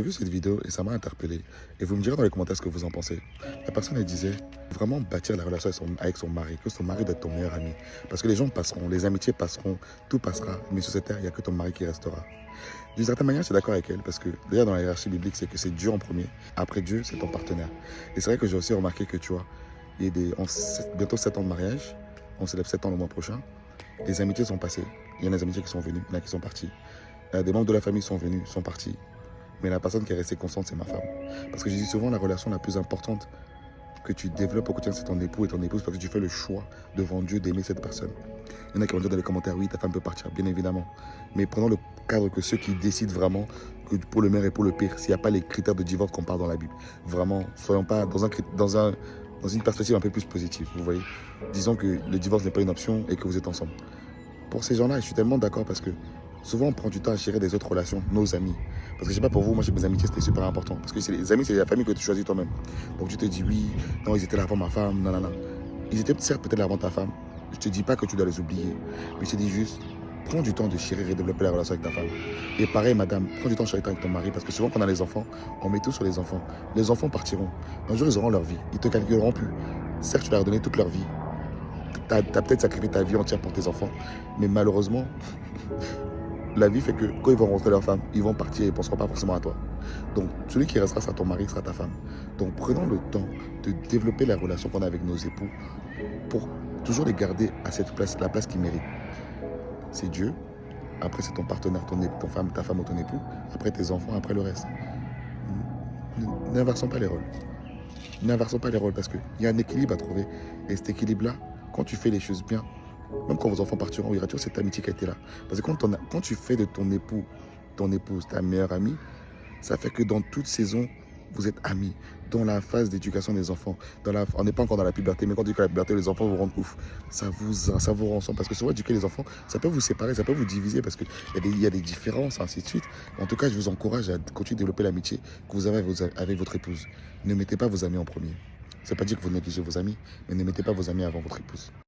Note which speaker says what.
Speaker 1: vu cette vidéo et ça m'a interpellé. Et vous me direz dans les commentaires ce que vous en pensez. La personne, elle disait vraiment bâtir la relation avec son mari, que son mari doit être ton meilleur ami. Parce que les gens passeront, les amitiés passeront, tout passera. Mais sur cette terre, il n'y a que ton mari qui restera. D'une certaine manière, je suis d'accord avec elle. Parce que d'ailleurs, dans la hiérarchie biblique, c'est que c'est Dieu en premier. Après Dieu, c'est ton partenaire. Et c'est vrai que j'ai aussi remarqué que tu vois, il y a bientôt 7 ans de mariage. On célèbre 7 ans le mois prochain. Les amitiés sont passées. Il y en a des amitiés qui sont venues, il y en a qui sont partis. Des membres de la famille sont venus, sont partis. Mais la personne qui est restée constante, c'est ma femme. Parce que je dis souvent, la relation la plus importante que tu développes au quotidien, c'est ton époux et ton épouse, parce que tu fais le choix devant Dieu d'aimer cette personne. Il y en a qui vont dire dans les commentaires, oui, ta femme peut partir, bien évidemment. Mais prenons le cadre que ceux qui décident vraiment que pour le meilleur et pour le pire, s'il n'y a pas les critères de divorce qu'on parle dans la Bible. Vraiment, soyons pas dans une perspective un peu plus positive, vous voyez. Disons que le divorce n'est pas une option et que vous êtes ensemble. Pour ces gens-là, je suis tellement d'accord parce que souvent on prend du temps à gérer des autres relations, nos amis. Parce que je sais pas pour vous, moi chez mes amitiés c'était super important. Parce que les amis, c'est la famille que tu choisis toi-même. Donc tu te dis oui, non, ils étaient là avant ma femme, non, non, non. Ils étaient certes peut-être là avant ta femme. Je te dis pas que tu dois les oublier. Mais je te dis juste, prends du temps de chérir et développer la relation avec ta femme. Et pareil, madame, prends du temps de chérir avec ton mari. Parce que souvent quand on a les enfants, on met tout sur les enfants. Les enfants partiront. Un jour, ils auront leur vie. Ils te calculeront plus. Certes, tu leur as donné toute leur vie. Tu as peut-être sacrifié ta vie entière pour tes enfants. Mais malheureusement, la vie fait que quand ils vont rencontrer leur femme, ils vont partir et ils ne penseront pas forcément à toi. Donc, celui qui restera, sera ton mari, sera ta femme. Donc, prenons le temps de développer la relation qu'on a avec nos époux pour toujours les garder à cette place, la place qu'ils méritent. C'est Dieu, après c'est ton partenaire, ton femme, ta femme ou ton époux, après tes enfants, après le reste. N'inversons pas les rôles. N'inversons pas les rôles parce qu'il y a un équilibre à trouver. Et cet équilibre-là, quand tu fais les choses bien, même quand vos enfants partiront, il y aura toujours cette amitié qui a été là. Parce que quand tu fais de ton époux, ton épouse, ta meilleure amie, ça fait que dans toute saison, vous êtes amis. Dans la phase d'éducation des enfants, on n'est pas encore dans la puberté, mais quand on dit que la puberté, les enfants vous rendent ouf. Ça vous rend ensemble. Parce que souvent, éduquer les enfants, ça peut vous séparer, ça peut vous diviser parce qu'il y a des différences, ainsi de suite. En tout cas, je vous encourage à continuer de développer l'amitié que vous avez avec votre épouse. Ne mettez pas vos amis en premier. Ça ne veut pas dire que vous négligez vos amis, mais ne mettez pas vos amis avant votre épouse.